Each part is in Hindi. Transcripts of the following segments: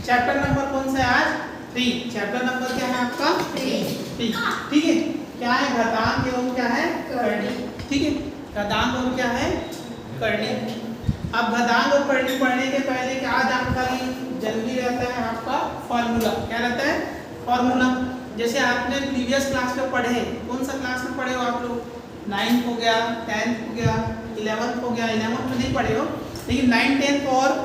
चैप्टर नंबर कौन सा है आज? 3। चैप्टर नंबर क्या है आपका? 3। ठीक है, क्या है? घातांक एवं क्या है? करनी। ठीक है, घातांक और क्या है? करनी। अब घातांक और करनी पढ़ने के पहले क्या जानकारी जरूरी रहता है आपका? फॉर्मूला। क्या रहता है? फॉर्मूला। जैसे आपने प्रीवियस क्लास में पढ़े, कौन सा क्लास में पढ़े हो आप लोग? 9th हो गया, 10th हो गया, 11th हो गया। 11th में नहीं पढ़े हो, लेकिन 9, 10th और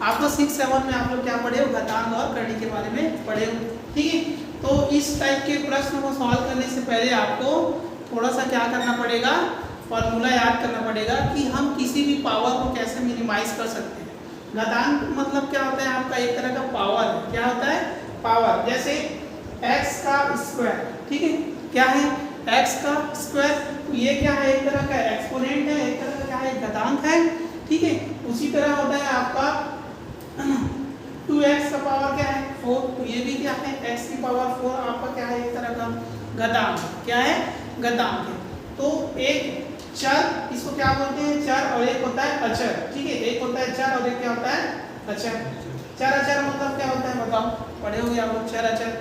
आपको 6, 7 में आप लोग क्या पढ़े हो? घातांक और करनी के बारे में पढ़े हो। ठीक है, तो इस टाइप के प्रश्न को सॉल्व करने से पहले आपको थोड़ा सा क्या करना पड़ेगा? फॉर्मूला याद करना पड़ेगा कि हम किसी भी पावर को कैसे मिनिमाइज कर सकते हैं। घातांक मतलब क्या होता है? आपका एक तरह का पावर है। क्या होता है? पावर। जैसे x का स्क्वायर, ठीक है, क्या है? x का स्क्वायर। तो ये क्या है? एक तरह का एक्सपोनेंट है, एक तरह का क्या है? घातांक है। ठीक है, उसी तरह होता है आपका 2x का पावर क्या है? 4। तो ये भी क्या है? x की पावर 4 आपका क्या है? एक तरह का घातांक। क्या है? घातांक है। तो एक चर, इसको क्या बोलते हैं? चर। और एक होता है अचर। ठीक है, एक होता है चर और एक क्या होता है? अचर। चर अचर मतलब क्या होता है बताओ? पढ़े होंगे आप लोग चर अचर।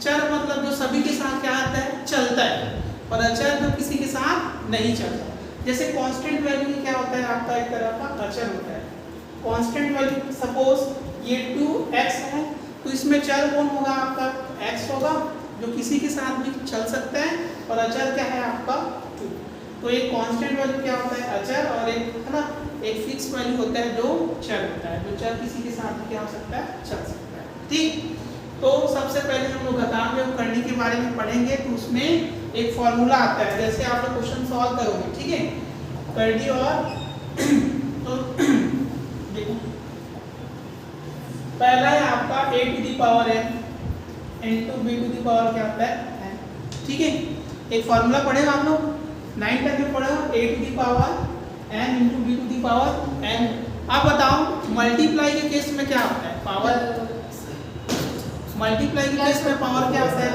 चर मतलब जो सभी के साथ क्या आता है? चलता है। और अचर जो किसी के साथ नहीं चलता। जैसे कांस्टेंट वैल्यू क्या होता है? आपका एक तरह का अचर होता है। कांस्टेंट वैल्यू, सपोज ये 2x है, तो इसमें चर कौन होगा? आपका x होगा, जो किसी के साथ भी चल सकता है। और अचर क्या है? आपका 2। तो एक कांस्टेंट वैल्यू क्या होता है? अचर। और एक है ना, एक फिक्स वैल्यू होता है जो चर होता है, जो चर किसी के साथ भी क्या हो सकता है? चल सकता है। ठीक, तो सबसे पहले हम लोग घातांक एवं करनी के बारे में पढ़ेंगे। तो उसमें एक फॉर्मूला आता है, जैसे आप लोग क्वेश्चन सॉल्व करोगे। ठीक है, करनी और तो देखो, पहला है आपका a to the power n into b to the power क्या होता है? n। ठीक है, एक फॉर्मूला पढ़ेगा आप लोग 9 तक में पढ़ेगा, a to the power n into b to the power n। आप बताओ मल्टीप्लाई के केस में क्या होता है? पावर। मल्टीप्लाई के केस में पावर क्या होता है?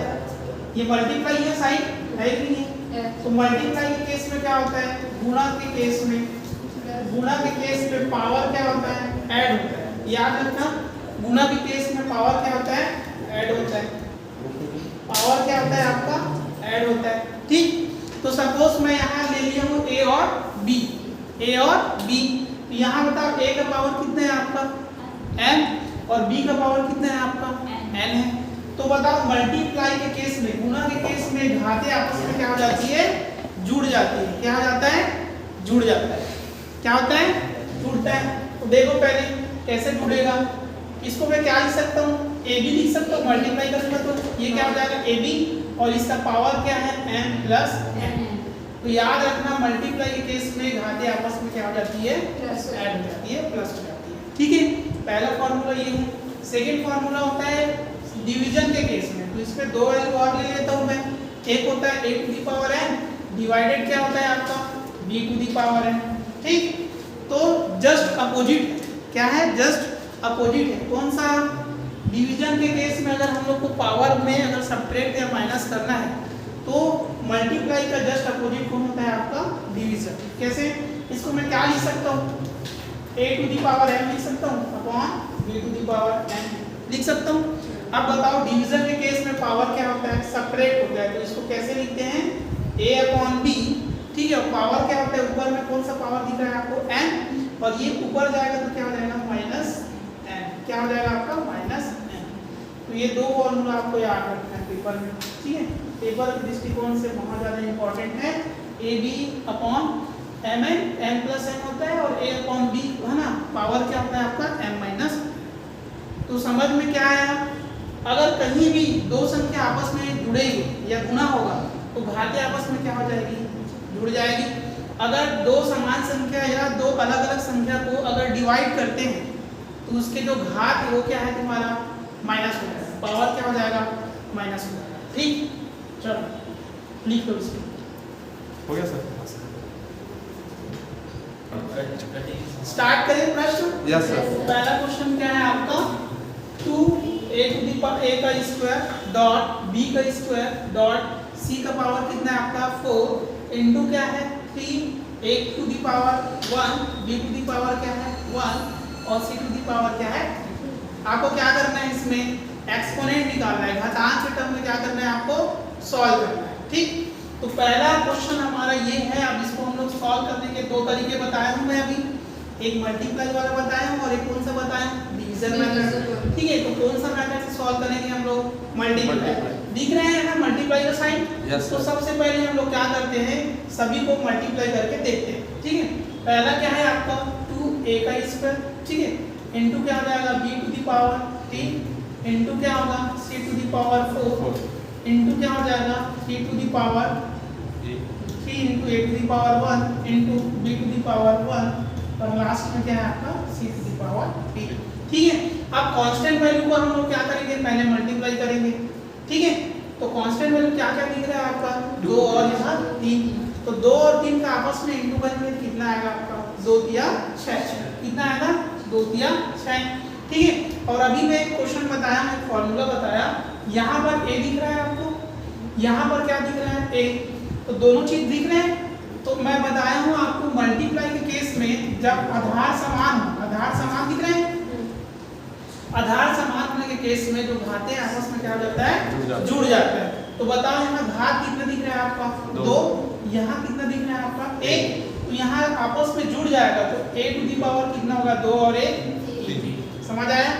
ये मल्टीप्लाई है, साइन है कि नहीं? तो मल्टीप्लाई के केस में क्या होता है? गुणा के केस में, गुणा के केस में पावर क्या होता है? ऐड होता है। याद रखना, गुणा के केस में पावर क्या होता है? ऐड होता है। पावर क्या होता है? आपका ऐड होता है। ठीक, तो सपोज मैं यहाँ ले लिया हूँ a और b, a और b। तो यहाँ बताओ a का पावर कितना है आपका? n। और b का पावर कितना है आपका? n है। तो बताओ मल्टीप्लाई के केस में, गुणा के केस में घातें आपस में क्या हो जाती है? जुड़ जाती है। क्या हो जाता है? जुड़ जाता है। क्या होता है? जुड़ता है। तो देखो पहले कैसे जुड़ेगा। इसको मैं क्या लिख सकता हूँ? ए बी लिख सकता हूँ। मल्टीप्लाई करूंगा तो ये क्या हो जाएगा? ए बी, और इसका पावर क्या है? m plus n। तो याद रखना मल्टीप्लाई के केस में घातें आपस में क्या हो जाती है? ऐड हो जाती है, प्लस हो जाती है। ठीक है, पहला फॉर्मूला ये है। सेकेंड फॉर्मूला होता है डिवीजन के केस में। तो इसमें दो वैल्यू और ले लेता हूँ मैं। एक होता है a to the power n divided क्या होता है आपका? b to the power n। ठीक, तो जस्ट अपोजिट। क्या है? जस्ट अपोजिट है। कौन सा? डिवीजन के केस में अगर हम लोग को पावर में अगर सब्ट्रैक्ट या माइनस करना है, तो मल्टीप्लाई का जस्ट अपोजिट कौन होता है? आपका डिवीजन। कैसे? इसको मैं क्या लिख सकता हूँ? a to the power n लिख सकता हूँ upon b to the power n लिख सकता हूँ। अब बताओ डिवीजन के केस में पावर क्या होता है? सब्ट्रैक्ट होता है। तो इसको कैसे लिखते हैं? a upon b। ठीक है, पावर क्या होता है? ऊपर में कौन सा पावर दिख रहा है आपको? n। और ये ऊपर जाएगा तो क्या हो जाएगा? Minus n। क्या हो जाएगा आपका? Minus n। तो ये दो फॉर्मूला आपको याद रखना है पेपर में। ठीक है, पेपर के दृष्टिकोण से बहुत ज़्यादा इंपॉर्टेंट है। A B upon M N, M plus N होता है, और ए अपॉन बी है ना, पावर क्या होता है आपका? M minus. तो समझ में क्या आया? अगर कहीं भी दो संख्या आपस में जुड़ेगी या गुणा होगा, तो घातें आपस में क्या हो जाएगी? जुड़ जाएगी। अगर दो समान संख्या या दो अलग अलग संख्या को अगर डिवाइड करते हैं, तो उसके जो घात है वो क्या है तुम्हारा? माइनस हो जाएगा। पावर क्या हो जाएगा? माइनस हो जाएगा। ठीक, चलो लिख लो इसको। हो गया सर? स्टार्ट करें प्रश्न। Yes sir. पहला क्वेश्चन क्या है आपका? 2a to the power a का स्क्वायर डॉट b का स्क्वायर डॉट c का पावर कितना है आपका? 4 इनटू क्या है? 3 a to the power 1 b to the power क्या है? 1 और c टू दी पावर क्या है? आपको क्या करना है इसमें? इसमें एक्सपोनेंट निकालना है, घातांक के टर्म में क्या करना है आपको सॉल्व करना है। ठीक, तो पहला क्वेश्चन हमारा ये है। अब इसको हम लोग सॉल्व करने के दो तरीके बताया हूँ मैं अभी, एक मल्टीप्लाई वाला बताया हूँ और एक कौन सा बताया, डिवीजन मेथड। ठीक है, तो कौन सा मेथड से सॉल्व करेंगे हम लोग, मल्टीप्लाई। दिख रहे हैं ना मल्टीप्लाई का साइन? Yes, तो sir. सबसे पहले हम लोग क्या करते हैं, सभी को मल्टीप्लाई करके देखते हैं। ठीक है, पहला क्या है आपका 2a का स्क्वायर, ठीक है, इनटू क्या हो जाएगा b to the power 3 into क्या होगा c to the power 4 into क्या हो जाएगा c to the power 3 into a to the power 1 into b to the power 1 और लास्ट में क्या है आपका c टू द पावर 3। ठीक है, अब कांस्टेंट वैल्यू को हम लोग क्या करेंगे, पहले मल्टीप्लाई करेंगे। ठीक है, तो कांस्टेंट वैल्यू क्या क्या दिख रहा है आपका, 2 और यहाँ 3, तो 2 और 3 का आपस में इंटू करेंगे कितना आएगा आपका 2 तिया 6, कितना आएगा 2 तिया 6। ठीक है, और अभी मैं एक क्वेश्चन बताया, मैं फॉर्मूला बताया, यहाँ पर a दिख रहा है आपको, यहाँ पर क्या दिख रहा है a, तो दोनों चीज दिख रहे हैं। तो मैं बताया हूँ आपको मल्टीप्लाई के केस में जब आधार समान हो, आधार समान दिख रहे हैं, आधार समान होने के केस में जो घाते आपस में क्या हो जाता है, जुड़ जाता है। तो बताओ यहाँ घात कितना दिख रहा है आपका 2, यहाँ कितना दिख रहा है आपका 1, तो यहाँ आपस में जुड़ जाएगा तो a टू दी पावर कितना होगा 2 और 1 3। समझ आया?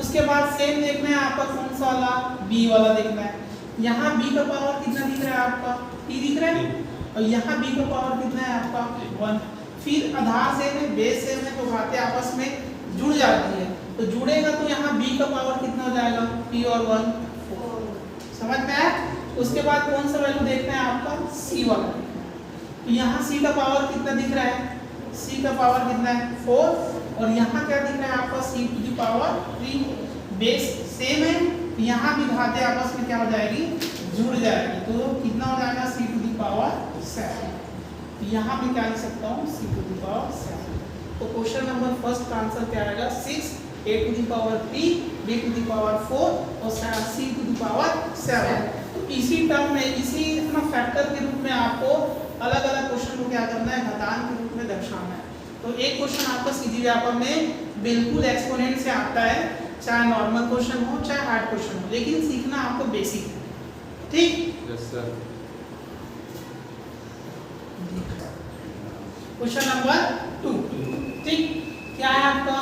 उसके बाद सेम देखना है आपका कौन सा वाला, b वाला देखना है। यहाँ b का पावर कितना दिख रहा है आपका 3 दिख रहा है और यहाँ b का पावर कितना है आपका 1। फिर आधार सेम है, बेस सेम है, तो घाते आपस में जुड़ जाती है, तो जुड़ेगा तो यहाँ b का पावर कितना हो जाएगा p और 1 4। समझ में आया? उसके बाद कौन सा वैल्यू देखना है आपका c वाला, तो यहाँ c का पावर कितना दिख रहा है, c का पावर कितना है 4 और यहाँ क्या दिख रहा है आपका c to the power 3। Base same है, यहाँ भी घाते आपस में क्या हो जाएगी, जुड़ जाएगी, तो कितना हो जाएगा c टू द पावर 7। यहाँ पे क्या लिख सकता हूँ c टू द पावर 7। तो क्वेश्चन नंबर फर्स्ट का आंसर क्या आएगा 6 a to the power 3 b to the power 4 और c टू द पावर 7। तो इसी टर्म में, इसी अपना फैक्टर के रूप में आपको अलग अलग क्वेश्चन को क्या करना है, घातांक के रूप में दर्शाना है। तो एक क्वेश्चन आपका सीधी व्यापक में बिल्कुल एक्सपोनेंट से आता है, चाहे नॉर्मल क्वेश्चन हो चाहे हार्ड क्वेश्चन हो, लेकिन सीखना आपको बेसिक है। ठीक, यस सर। Question number 2। ठीक, क्या है आपका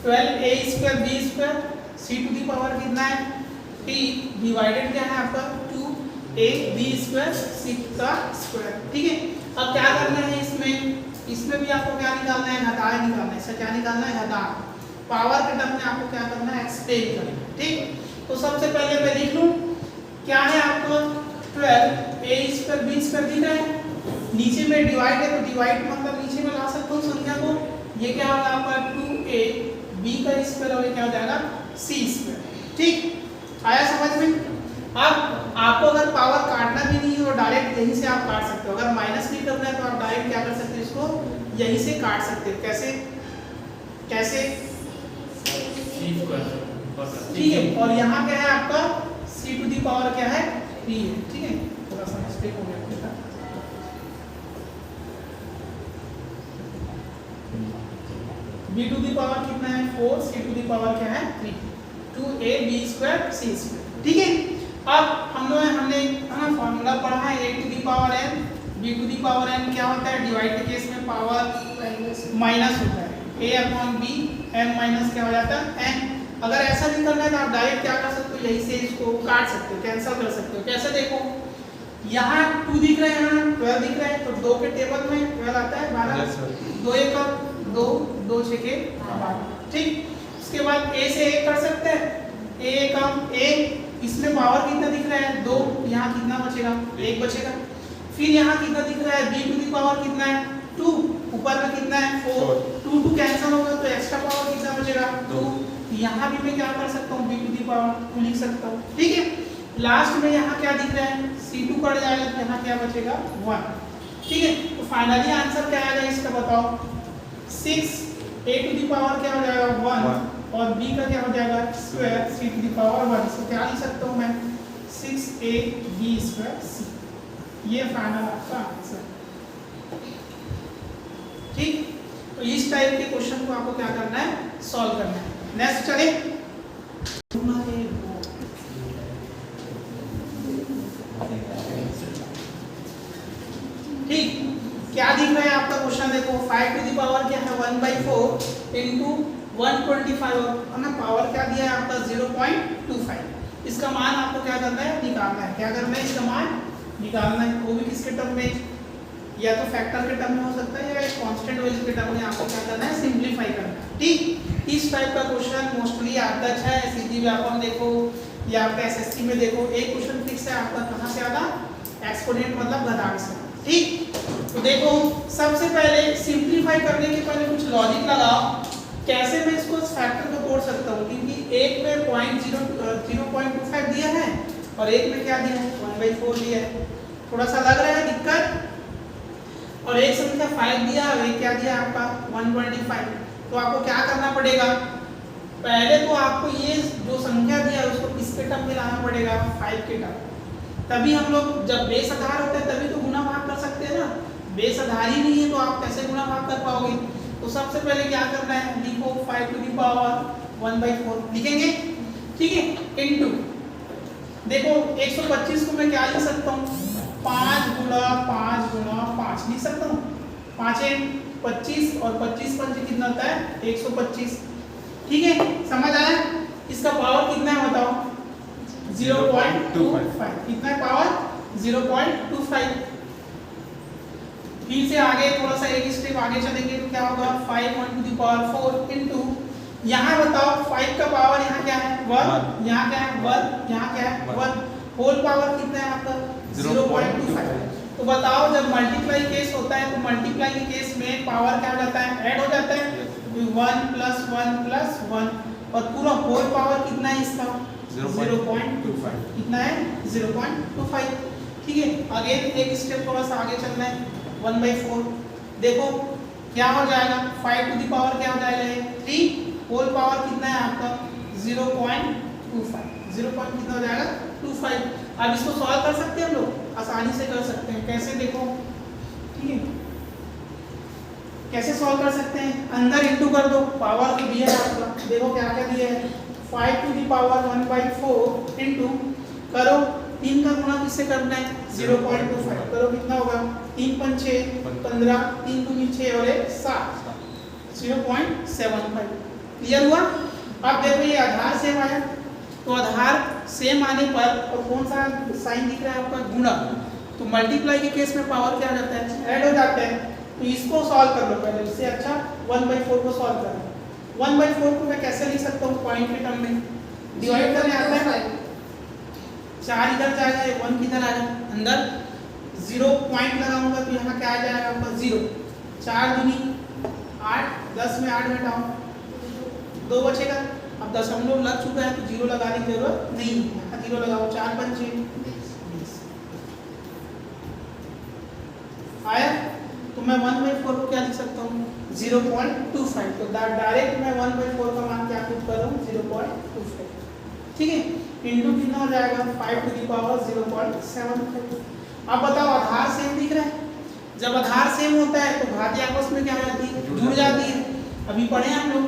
12a square b square c to the power कितना है t डिवाइडेड क्या है आपका 2ab स्क्वायर c का स्क्वायर। ठीक है, अब क्या करना है इसमें भी आपको क्या निकालना है, घातांक निकालना है। इसका क्या निकालना है, घातांक। पावर के टर्म में आपको क्या करना है, एक्सपेंड करना है। ठीक, तो सबसे पहले मैं लिख लूं क्या है आपको 12a स्क्वायर b स्क्वायर दिख रहा है, नीचे में डिवाइड है तो डिवाइड मतलब नीचे में ला सकता हूँ संख्या को, ये क्या होगा आपका 2ab का स्क्वायर और ये क्या हो जाएगा c स्क्वायर। ठीक, आया समझ में? अब आपको अगर पावर काटना भी नहीं है तो डायरेक्ट यहीं से आप काट सकते हो। अगर माइनस भी करना है तो आप डायरेक्ट क्या कर सकते हो, इसको यहीं से काट सकते हो। कैसे कैसे? ठीक है, और यहाँ क्या है आपका c टू दी पावर क्या है 3 है। ठीक है, थोड़ा सा मिस्टेक हो गया बेटा। b टू दी पावर कितना है 4, c टू दी पावर क्या है 3, 2ab स्क्वायर c स्क्वायर। ठीक है, अब हमने फॉर्मूला पढ़ा है a to the power n, b to the power n क्या होता है, डिवाइड के केस में पावर माइनस होता है, a upon b m minus क्या हो जाता है n। अगर ऐसा नहीं करना है तो आप डायरेक्ट क्या कर सकते हो, यहीं से इसको काट सकते हो, कैंसिल कर सकते हो। कैसे देखो, यहाँ 2 दिख रहा है, यहाँ 12 दिख रहा है, तो 2 के टेबल में 12 आता है 12, 2 1 का 2, 2 6 के 12। ठीक, उसके बाद a से 1 कर सकते हैं, a का a, इसमें पावर कितना दिख रहा है 2, यहाँ कितना बचेगा 1 बचेगा। फिर यहाँ कितना दिख रहा है b टू दी पावर कितना है 2, ऊपर में कितना है 4, 2 2 कैंसिल होगा तो एक्स्ट्रा पावर कितना बचेगा 2। यहाँ भी मैं क्या कर सकता हूँ b टू दी पावर 2 लिख सकता हूँ। ठीक है, लास्ट में यहाँ क्या दिख रहा है c2 कट जाएगा तो यहाँ क्या बचेगा 1। ठीक है, तो फाइनली आंसर क्या आएगा इसका बताओ, 6 a टू दी पावर क्या हो जाएगा 1 और b का क्या हो जाएगा square c to the power 1। इसको क्या लिख सकता हूँ मैं 6ab स्क्वायर c। ये फाइनल आपका आंसर। ठीक, तो इस टाइप के क्वेश्चन को आपको क्या करना है, सॉल्व करना है। नेक्स्ट चले। 1/4 इंटू 125 है ना, पावर क्या दिया है आपका 0.25। इसका मान आपको क्या करना है, निकालना है। क्या करना है, इसका मान निकालना है। वो भी किसके टर्म में, या तो फैक्टर के टर्म में हो सकता है या एक कांस्टेंट वैल्यू के टर्म में आपको क्या करना है, सिंपलीफाई करना है। ठीक, इस टाइप का क्वेश्चन मोस्टली आता है सीधी व्यापक देखो या आपका एसएससी में देखो। एक क्वेश्चन फिक्स है आपका, कहाँ से आता, एक्सपोनेंट मतलब घातांक से। ठीक, तो देखो सबसे पहले सिंपलीफाई करने के पहले कुछ लॉजिक लगाओ, कैसे मैं इसको फैक्टर को तोड़ सकता हूँ, क्योंकि एक में 0.25 दिया है और एक में क्या दिया है, 1/4 दिया है। थोड़ा सा लग रहा है दिक्कत, और एक संख्या 5 दिया और एक क्या दिया आपका 125। तो आपको क्या करना पड़ेगा, पहले तो आपको ये जो संख्या दिया है उसको किसके टर्म में लाना पड़ेगा, 5 के टर्म। तभी हम लोग जब बेस आधार होता है तभी तो गुणा भाग कर सकते हैं ना, बेस आधार ही नहीं है तो आप कैसे गुणा भाग कर पाओगे। तो सबसे पहले क्या करना है, लिखो 5 टू द पावर 1/4 लिखेंगे, ठीक है, इनटू देखो 125 को मैं क्या लिख सकता हूँ, 5 गुणा 5 गुणा 5 लिख सकता हूँ। 5 × 25 और 25 पंच कितना होता है, 125। ठीक है, समझ आया। इसका पावर कितना है बताओ, 0.25। कितना है पावर, 0.25। फिर से आगे थोड़ा सा एक स्टेप आगे चलेंगे तो क्या होगा, 5 × 4 इनटू, यहाँ बताओ 5 का पावर यहाँ क्या है 1, यहाँ क्या है 1, यहाँ क्या है 1, होल पावर कितना है आपका 0.25। तो बताओ जब मल्टीप्लाई केस होता है तो मल्टीप्लाई के केस में पावर क्या हो जाता है, ऐड हो जाता है, 1 + 1 + 1 और पूरा होल पावर कितना है इसका 0.25। कितना है 0.25। ठीक है, अगेन एक स्टेप थोड़ा सा आगे चलना है, 1/4 देखो क्या हो जाएगा, 5 टू द पावर क्या हो जाएगा 3, होल पावर कितना है आपका 0.25, 0. कितना हो जाएगा 25। अब इसको सॉल्व कर सकते हैं हम लोग, आसानी से कर सकते हैं। कैसे देखो, ठीक है, कैसे सॉल्व कर सकते हैं, अंदर इंटू कर दो, पावर तो दिया है आपका, देखो क्या क्या दिया है, 5 टू द पावर 1/4 इंटू करो 3 का गुणा किससे करना है 0.25 करो, कितना होगा 3 × 5 = 15, 3 × 6 और 1 7, 0.75। क्लियर हुआ। अब देखो ये आधार सेम आया, तो आधार सेम आने पर और कौन सा साइन दिख रहा है आपका, गुणा। तो मल्टीप्लाई के केस में पावर क्या हो जाता है, ऐड हो जाता है। तो इसको सॉल्व कर लो पहले, इससे अच्छा 1/4 को सॉल्व करो। 1/4 को मैं कैसे लिख सकता हूँ, पॉइंट के टर्म में डिवाइड करने आता है, 4 इधर जाएगा, 1 किधर आएगा अंदर, 0 पॉइंट लगाऊंगा तो यहाँ क्या आ जाएगा आपका 0, 4 दूनी 8, 10 में 8 घटाओ 2 बचेगा। अब दशमलव लग चुका है तो 0 लगाने की जरूरत नहीं है, यहाँ 0 लगाओ, 4 × 5 = 20 आया। तो मैं 1/4 को क्या लिख सकता हूँ 0.25। तो डायरेक्ट मैं 1/4 का मान क्या पुट कर रहा हूँ 0.25। ठीक है, इंटू कितना हो जाएगा 5 टू द पावर 0.75। अब बताओ आधार सेम दिख रहा है, जब आधार सेम होता है तो घाती आपस में क्या हो जाती है, जुड़ जाती है। अभी पढ़े हम लोग,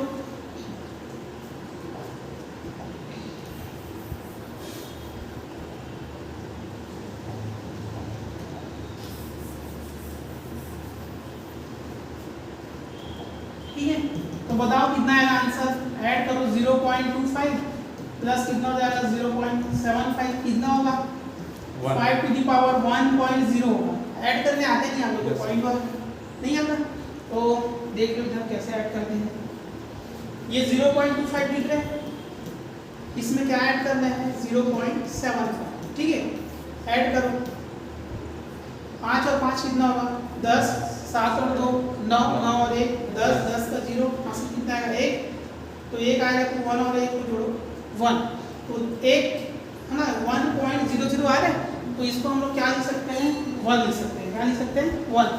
ठीक है। तो बताओ कितना आएगा आंसर, ऐड करो 0.25 प्लस कितना हो जाएगा 0.75, कितना होगा 5 टू द पावर 1.0 होगा। ऐड करने आते नहीं आप लोग को, पॉइंट नहीं आता, तो देख लो इधर कैसे ऐड करते हैं। ये 0.25 लिख रहे हैं, इसमें क्या ऐड करना है 0.75। ठीक है, ऐड करो 5 और 5 कितना होगा 10, 7 और 2 9, 9 और 1 10, 10 का 0 हासिल कितना आएगा 1, तो 1 आएगा तो 1 और 1 को जोड़ो 1, तो 1 है ना 1.00 आ रहा है, तो इसको हम लोग क्या लिख सकते हैं 1 लिख सकते हैं, क्या लिख सकते हैं 1।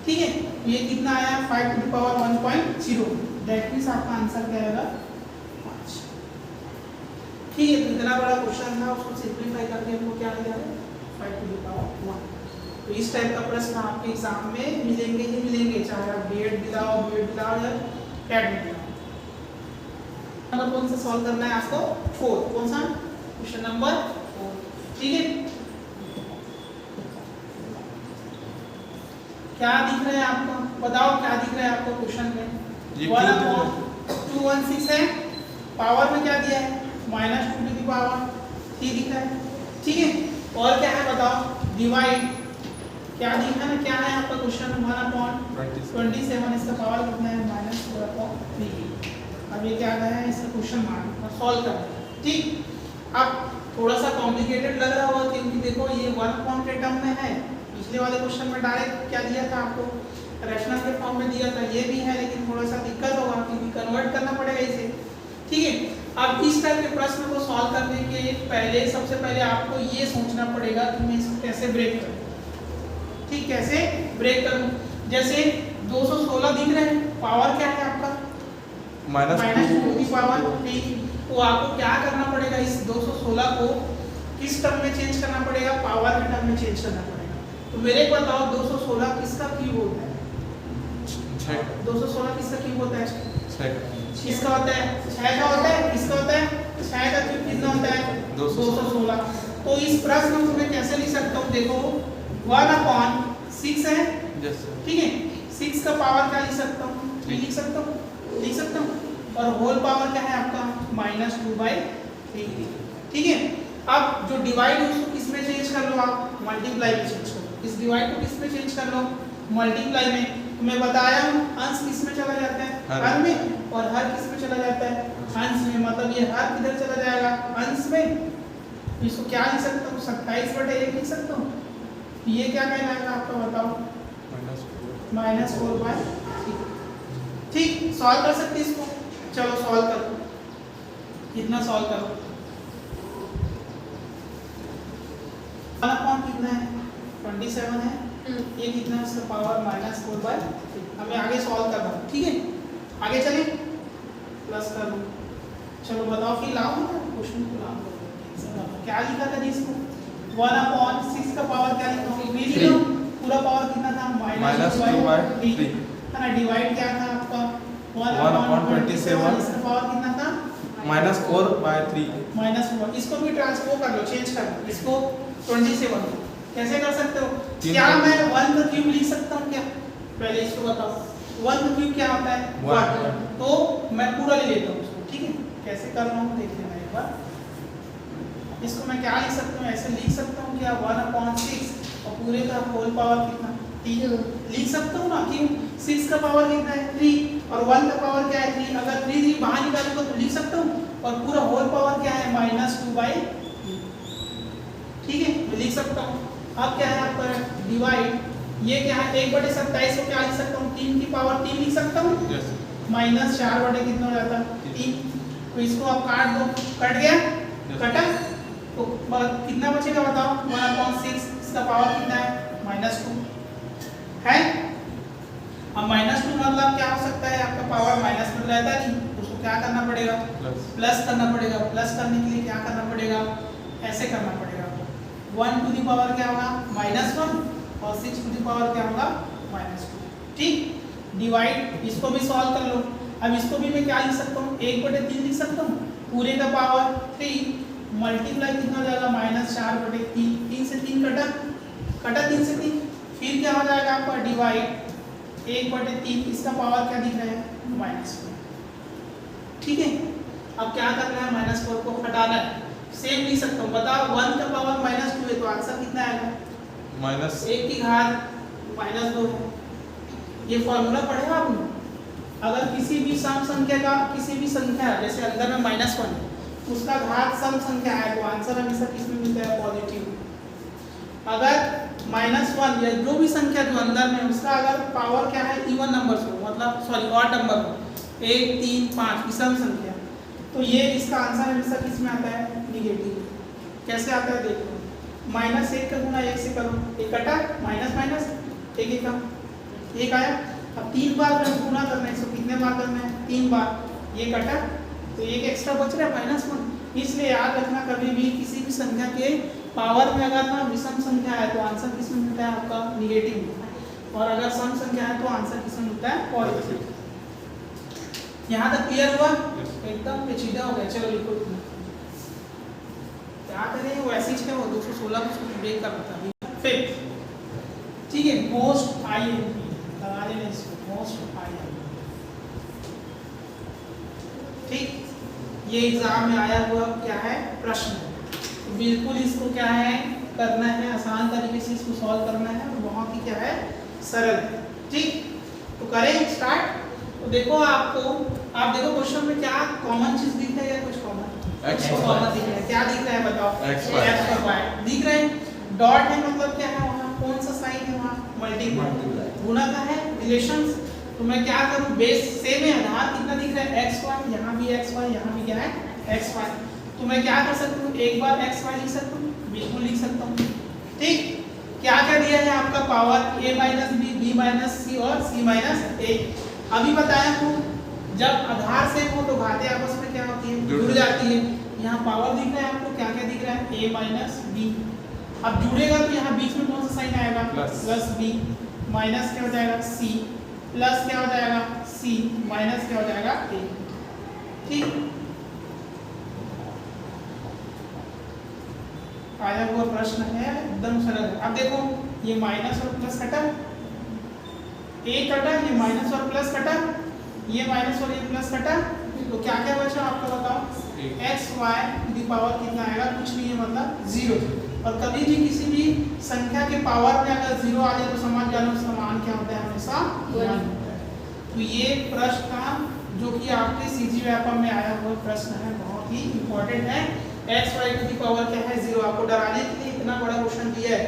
ठीक है, तो ये कितना आया 5 to the power 1.0, that means आपका आंसर क्या आएगा 5। ठीक है, तो इतना बड़ा क्वेश्चन था, उसको सिंपलीफाई करके हमको क्या मिला है 5 टू द पावर 1। तो इस टाइप का प्रश्न आपके एग्जाम में मिलेंगे ही मिलेंगे, चाहे आप बीएड दिलाओ या कैट में दिलाओ। नंबर कौन सा सॉल्व करना है आपको 4, कौन सा क्वेश्चन नंबर 4। ठीक है, क्या दिख रहा है आपको, बताओ क्या दिख रहा है आपको क्वेश्चन में, ये 1/216 है, पावर में क्या दिया है -2 टू द पावर 3 दिख रहा है, ठीक है। और क्या है बताओ, डिवाइड क्या दिया है, क्या है आपका क्वेश्चन 1/27, इसका पावर कितना है -4/3। अब ये क्या है, इसका क्वेश्चन मार्क सॉल्व करना है, ठीक। अब थोड़ा सा कॉम्प्लिकेटेड लग रहा होगा क्योंकि देखो ये 1 अपॉन के टर्म में है, पिछले वाले क्वेश्चन में डायरेक्ट क्या दिया था आपको, रैशनल के फॉर्म में दिया था, ये भी है लेकिन थोड़ा सा दिक्कत होगा क्योंकि कन्वर्ट करना पड़ेगा इसे, ठीक है। अब इस टाइप के प्रश्न को सॉल्व करने के पहले सबसे पहले आपको ये सोचना पड़ेगा कि मैं इसको कैसे ब्रेक करूं, ठीक, कैसे ब्रेक करूं। जैसे 216 दिख रहे हैं, पावर क्या है आपका -2 की पावर, ठीक। तो आपको क्या करना पड़ेगा, इस 216 को किस टर्म में चेंज करना पड़ेगा, पावर के टर्म में चेंज करना पड़ेगा। तो मेरे को बताओ 216 किसका क्यूब होता है, 216 किसका क्यूब होता है, 6 किसका होता है, 6 का होता है, किसका होता है, 6 का क्यूब कितना होता है 216। तो इस प्रश्न को मैं कैसे लिख सकता हूँ, देखो 1/6 है, ठीक है, 6 का पावर क्या लिख सकता हूँ, 3 लिख सकता हूँ, और होल पावर क्या है आपका -2/3, ठीक है। अब जो डिवाइड है उसको किस में चेंज कर लो, आप मल्टीप्लाई में चेंज कर लो, इस डिवाइड को किस में चेंज कर लो, मल्टीप्लाई में। तो मैं बताया हूँ अंश किस में चला जाता है, हर में, और हर किस में चला जाता है, अंश में। मतलब ये हर किधर चला जाएगा, अंश में। इसको क्या लिख सकता हूँ, 27/1 लिख सकता हूँ। ये क्या कहलाएगा आपका बताओ, -4/3, ठीक। सॉल्व कर सकते इसको, चलो सॉल्व करो, कितना सॉल्व करो, 1 कितना है 27 है, ये कितना है उसका पावर -4/3। हमें आगे सॉल्व करना है, ठीक है। आगे चलें, प्लस कर लो, चलो बताओ फिर लाओ ना क्वेश्चन को, लाओ क्या लिखा था जिसको 1/6 का पावर क्या लिखा हूँ, 3, पूरा पावर कितना था -2/3 है ना, डिवाइड क्या था आपका 1/27, इसका पावर कितना था -4/3। इसको भी ट्रांसफर कर लो, चेंज कर लो इसको 27 कैसे कर सकते हो, क्या मैं 1 का क्यूब लिख सकता हूँ क्या, पहले इसको बताओ 1 का क्यूब क्या होता है 1, तो मैं पूरा ले लेता हूँ उसको, ठीक है। कैसे कर रहा हूँ देख लेना एक बार, इसको मैं क्या लिख सकता हूँ, ऐसे लिख सकता हूँ क्या 1/6 और पूरे का होल पावर कितना 3 लिख सकता हूँ ना, क्यों 6 का पावर कितना है 3 और 1 का पावर क्या है 3, अगर 3 बाहर निकालूंगा तो लिख सकता हूँ, और पूरा होल पावर क्या है -2/3, ठीक है, मैं लिख सकता हूँ। अब क्या है आपका डिवाइड, ये क्या है 1/27 को क्या लिख सकता हूँ, 3 की पावर 3 लिख सकता हूँ, -4 कितना हो जाता है 3। तो इसको आप काट दो, कट गया, कटा, तो कितना बचेगा बताओ 1/6, इसका पावर कितना है -2 है। अब -2 मतलब क्या हो सकता है, आपका पावर माइनस में रहता नहीं, तो उसको क्या करना पड़ेगा, प्लस करना पड़ेगा। प्लस करने के लिए क्या करना पड़ेगा, ऐसे करना पड़ेगा, 1 टू द पावर क्या होगा -1 और 6 टू द पावर क्या होगा -2, ठीक। डिवाइड, इसको भी सॉल्व कर लो। अब इसको भी मैं क्या लिख सकता हूँ, 1/3 लिख सकता हूँ, पूरे का पावर 3 मल्टीप्लाई कितना हो जाएगा -4/3, 3 से 3 कटा 3 से 3, फिर क्या हो जाएगा आपका डिवाइड 1/3, इसका पावर क्या दिख रहा है -4, ठीक है। अब क्या करना है, -4 को हटाना है, सेम लिख सकता हूँ, बताओ 1 का पावर -2 है तो आंसर कितना आएगा, -1 की घात -2 है। ये फॉर्मूला पढ़ेगा आपने, अगर किसी भी सम संख्या का, किसी भी संख्या जैसे अंदर में -1 है, उसका घात सम संख्या है तो आंसर हमेशा किसमें मिलता है, पॉजिटिव। अगर -1 या जो भी संख्या जो अंदर में उसका अगर पावर क्या है इवन नंबर्स हो, मतलब सॉरी ऑड नंबर हो, 1 3 5 की सम संख्या, तो ये इसका आंसर हमेशा किस में आता है, निगेटिव। कैसे आता है देखो, -1 का गुना 1 से करो, एक कटा, माइनस माइनस 1 का 1 आया। अब 3 बार गुना करना है, इसको कितने बार करना है, 3 बार, ये कटा तो 1 एक्स्ट्रा बच रहा है -1। इसलिए याद रखना कभी भी किसी भी संख्या के पावर में अगर ना विषम संख्या है तो आंसर किसमें मिलता है आपका, निगेटिव, और अगर सम संख्या है तो आंसर किसमें मिलता है, पॉजिटिव। यहाँ तक क्लियर हुआ, एकदम पेचीदा हो गया। चलो लिखो, क्या करें, वो ऐसी है वो 216 को ब्रेक करना था। फिर ठीक है, मोस्ट IMP लगा देना इसको, मोस्ट IMP ठीक, ये एग्जाम में आया हुआ क्या है प्रश्न है, तो बिल्कुल इसको क्या है करना है, आसान तरीके से इसको सॉल्व करना है और बहुत ही क्या है सरल है। ठीक, तो करें स्टार्ट। तो देखो आप देखो क्वेश्चन में क्या कॉमन चीज दिख रहा है या कुछ कॉमन कॉमन दिख रहा है, क्या दिख रहा है बताओ, x और y दिख रहे हैं। डॉट है मतलब क्या है, वहाँ कौन सा साइन है, वहाँ मल्टीप्लाई गुणा का है, रिलेशंस। तो मैं क्या करूँ, बेस सेम है, आधार कितना दिख रहा है x y, यहाँ भी x y, यहाँ भी क्या है x y। तो मैं क्या कर सकता हूँ, एक बार x y लिख सकता हूँ, बिल्कुल लिख सकता हूँ। ठीक, क्या क्या दिया है आपका power a minus B, B minus C और c माइनस ए। अभी बताया हूँ जब आधार सेम हो तो घातें आपस में क्या होती है, जुड़ जाती है। यहाँ पावर दिख रहा है आपको, क्या क्या दिख रहा है, a माइनस बी। अब जुड़ेगा तो यहाँ बीच में कौन सा साइन आएगा, प्लस बी, माइनस क्या हो जाएगा c, प्लस क्या हो जाएगा c, माइनस क्या हो जाएगा a। ठीक, आया हुआ प्रश्न है, एकदम सरल है। अब देखो ये माइनस और प्लस कटा, a कटा, ये माइनस और प्लस कटा, ये माइनस और ये प्लस कटा, तो क्या क्या बचा आपको बताओ, x y to the power कितना आएगा, कुछ नहीं है मतलब 0। और कभी भी किसी भी संख्या के पावर में अगर 0 आ जाए तो समझ जाना उसका मान क्या होता है, हमेशा 1 होता है। तो ये प्रश्न का जो कि आपके सीजी व्यापम में आया हुआ प्रश्न है, बहुत ही इंपॉर्टेंट है। x y to the power क्या है 0, आपको डराने के लिए इतना बड़ा क्वेश्चन दिया है,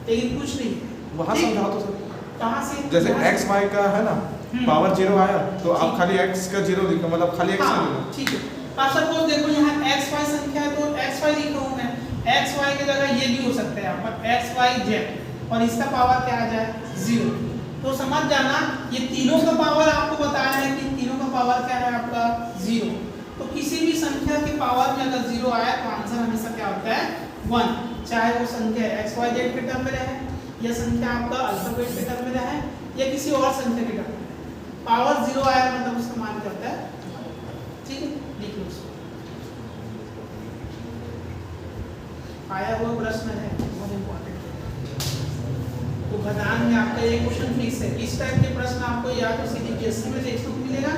लेकिन कुछ नहीं वहाँ समझाओ तो सर, कहाँ से, जैसे x y का है ना पावर 0 आया तो आप खाली x का 0 लिखो, मतलब खाली x हाँ, लिखो। ठीक है। अब सपोज देखो यहाँ x y संख्या है तो x y लिख रहा हूँ मैं, x y की जगह ये भी हो सकता है यहाँ पर x y z, और इसका पावर क्या आ जाए 0। तो समझ जाना ये तीनों का पावर आपको बताया है कि तीनों का पावर क्या है आपका 0। तो किसी भी संख्या के पावर में अगर 0 आया तो आंसर हमेशा क्या होता है 1, चाहे वो संख्या x y z के टर्म में रहे या संख्या आपका अल्फाबेट के टर्म में रहे या किसी और संख्या के टर्म में, पावर 0 आया मतलब उसका मान क्या होता है। ठीक है, लिख लो उसको। आया हुआ प्रश्न है, बहुत इंपॉर्टेंट है। तो घटान में आपका ये क्वेश्चन फिक्स है। इस टाइप के प्रश्न आपको या तो सीधी पीएससी में देखने को मिलेगा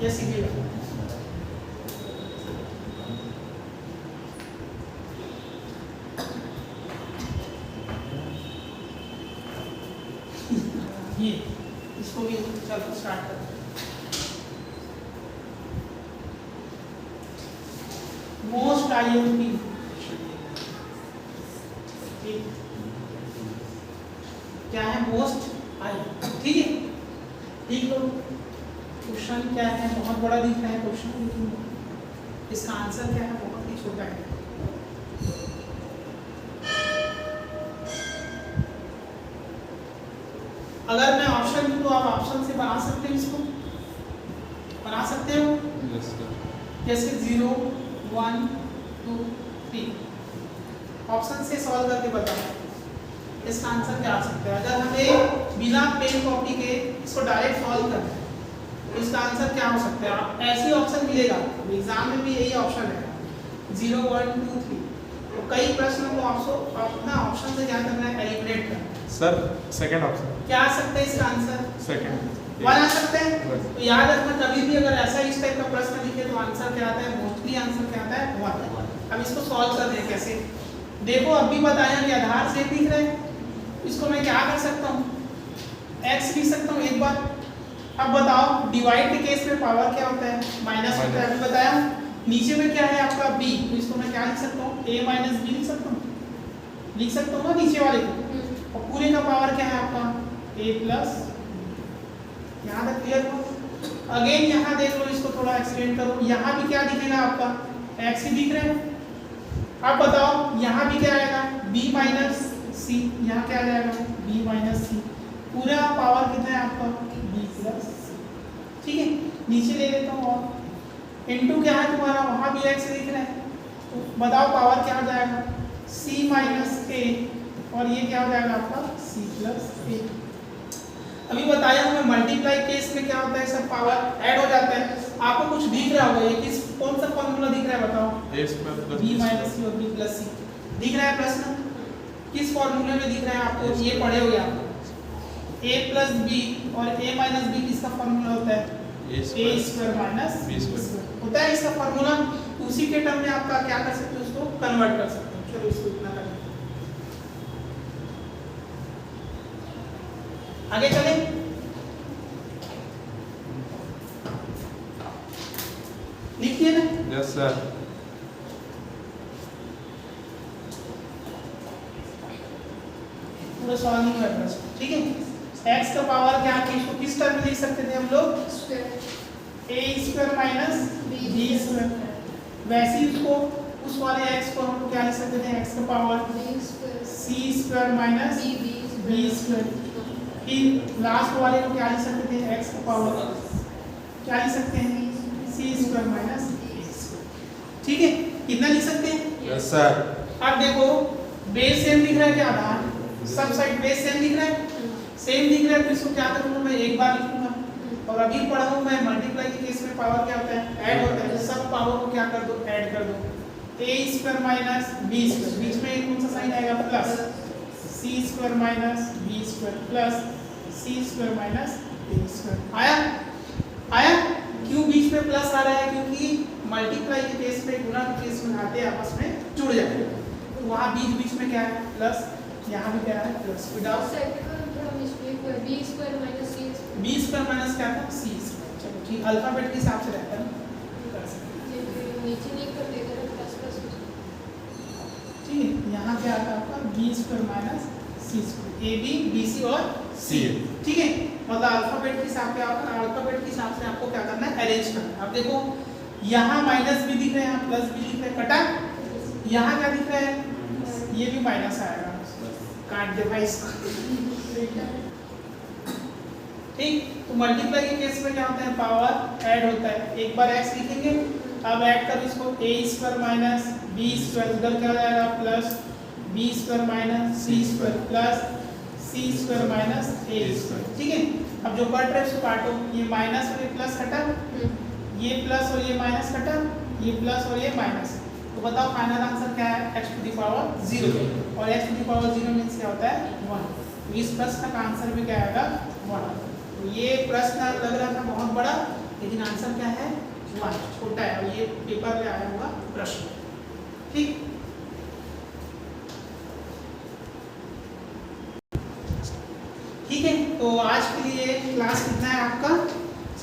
या सीधी में। ये इसको भी चलो स्टार्ट करते हैं। मोस्ट आईएमपी, क्या है मोस्ट आई, ठीक है। ठीक लो, क्वेश्चन क्या है, बहुत बड़ा दिख रहा है क्वेश्चन, लेकिन इसका आंसर क्या है बहुत ही छोटा है। अगर मैं ऑप्शन दूं तो आप ऑप्शन से बना सकते हो, इसको बना सकते हो। जैसे 0 1 2 3 ऑप्शन से सॉल्व करके बताओ इसका आंसर क्या आ सकता है। अगर हमें बिना पेन कॉपी के इसको डायरेक्ट सॉल्व करना है तो इसका आंसर क्या हो सकता है, ऐसी ऑप्शन मिलेगा एग्जाम में भी, यही ऑप्शन है 0 1 2 3। तो कई प्रश्नों को आपको अपना ऑप्शन से क्या करना है, एलिमिनेट करना है। सर सेकंड ऑप्शन क्या आ सकता है इसका आंसर, सेकंड 1 आ सकता है। तो याद रखना कभी भी अगर ऐसा इस टाइप का प्रश्न दिखे तो आंसर क्या आता है, मोस्टली आंसर क्या आता है 1। अब इसको सॉल्व कर रहे हैं कैसे, देखो अभी बताया कि आधार से दिख रहा है, इसको मैं क्या कर सकता हूँ, x लिख सकता हूँ एक बार। अब बताओ डिवाइड के केस में पावर क्या होता है, माइनस होता है, अभी बताया। नीचे में क्या है आपका b, तो इसको मैं क्या लिख सकता हूँ, a माइनस b लिख सकता हूँ, लिख सकता हूँ ना नीचे वाले को। और पूरे का पावर क्या है आपका a प्लस, यहाँ तक क्लियर हो। अगेन यहाँ देख लो, इसको थोड़ा एक्सप्लेन करो। यहाँ भी क्या दिखेगा आपका, x ही दिख रहा है। अब बताओ यहाँ भी क्या आएगा, b माइनस सी, यहाँ क्या आ जाएगा b माइनस सी, पूरा पावर कितना है आपका b प्लस सी। ठीक है, नीचे ले लेता हूँ और इनटू क्या है तुम्हारा, वहाँ भी x दिख रहा है, तो बताओ पावर क्या हो जाएगा c माइनस a, और ये क्या हो जाएगा आपका c प्लस a। अभी बताया हूँ मैं मल्टीप्लाई केस में क्या होता है, सब पावर ऐड हो जाता है। आपको कुछ दिख रहा होगा, ये किस कौन सा फॉर्मूला दिख रहा है बताओ, b माइनस सी और b प्लस सी दिख रहा है। प्रश्न किस फॉर्मूले में दिख रहा है आपको, ये पढ़े होगे आप, a प्लस बी और a माइनस बी किसका फॉर्मूला होता है, ए स्क्वायर माइनस बी स्क्वायर होता है इसका फॉर्मूला। उसी के टर्म में आपका क्या कर सकते हो, उसको कन्वर्ट कर सकते हो। चलो इसको इतना कर आगे चले। लिखिए ना। Yes sir. पूरा सॉल्विंग है प्रश्न, ठीक है। x का पावर क्या है, इसको किस टर्म में लिख सकते थे हम लोग, a square minus b square. वैसे ही उसको उस वाले x को हम लोग क्या लिख सकते थे, x का power c square minus b square. फिर लास्ट वाले को क्या लिख सकते थे, x का पावर क्या लिख सकते हैं, c square minus a square. ठीक है, कितना लिख सकते हैं। Yes sir. अब देखो बेस सेम दिख रहा है क्या, आधार सब साइड बेस सेम दिख रहा है, सेम दिख रहा है। तो इसको क्या करूंगा मैं, एक बार लिखूंगा। और अभी पढ़ा हूं मैं मल्टीप्लाई के केस में पावर क्या होता है, ऐड होता है। सब पावर को क्या कर दो, ऐड कर दो। a square minus b square, बीच में कौन सा साइन आएगा, plus c square minus b square plus c square minus a square. आया क्यों बीच में प्लस आ रहा है, क्योंकि मल्टीप्लाई के केस में, गुणा के केस में आते आपस में जुड़ जाते हैं। तो वहां बीच में क्या है, प्लस, यहाँ भी क्या है, plus. Without b square minus क्या था, c स्क्वायर। चलो ठीक, अल्फाबेट के हिसाब से रहता है, ठीक है। यहाँ क्या आता है आपका b square minus c square, a b b c और c, ठीक है। मतलब अल्फाबेट के हिसाब से अल्फाबेट के हिसाब से आपको क्या करना है, अरेंज करना है। अब देखो यहाँ माइनस भी दिख रहा है, यहाँ प्लस भी दिख रहा है, कटा। यहाँ क्या दिख रहा है, ये भी माइनस आएगा, काट दे भाई इसको। ठीक, तो मल्टीप्लाई के केस में क्या होता है, पावर ऐड होता है। एक बार x लिखेंगे, अब ऐड कर इसको a square minus b square, उधर क्या हो जाएगा, plus b square minus c square plus c square minus a square. ठीक है, अब जो कट रहे उसको काटो। ये माइनस और ये प्लस हटा, ये प्लस और ये माइनस हटा, ये प्लस और ये माइनस। तो बताओ फाइनल आंसर क्या है, x टू द पावर 0। और x to the power 0 means क्या होता है, 1। तो इस प्रश्न का आंसर भी क्या आएगा, 1। तो ये प्रश्न लग रहा था बहुत बड़ा, लेकिन आंसर क्या है, 1, छोटा है। और ये पेपर में आया हुआ प्रश्न, ठीक। ठीक है, तो आज के लिए क्लास कितना है आपका,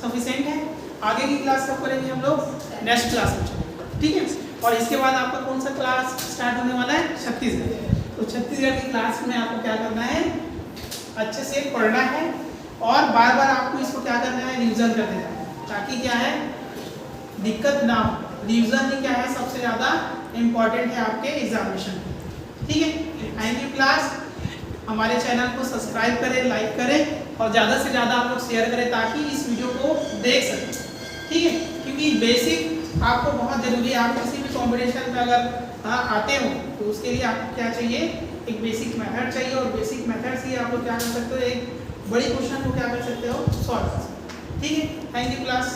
सफिशिएंट है। आगे की क्लास कब करेंगे हम लोग, नेक्स्ट क्लास में चलेंगे, ठीक है। और इसके बाद आपका कौन सा क्लास स्टार्ट होने वाला है, छत्तीसगढ़। तो छत्तीसगढ़ की क्लास में आपको क्या करना है, अच्छे से पढ़ना है और बार बार आपको इसको क्या करना है, रिवीजन करते जाना है, ताकि क्या है, दिक्कत ना हो। रिवीजन ही क्या है, सबसे ज़्यादा इम्पोर्टेंट है आपके एग्जामिनेशन में, ठीक है। Thank you class. हमारे चैनल को सब्सक्राइब करें, लाइक करें और ज़्यादा से ज़्यादा आप लोग शेयर करें, ताकि इस वीडियो को देख सकें, ठीक है। क्योंकि बेसिक आपको बहुत ज़रूरी है। आप किसी भी कॉम्पिटिशन में अगर आते हो तो उसके लिए आपको क्या चाहिए, एक बेसिक मेथड चाहिए। और बेसिक मेथड से आप लोग क्या कर सकते हो, एक बड़ी क्वेश्चन को क्या कर सकते हो, सॉल्व कर सकते हो, ठीक है। Thank you class.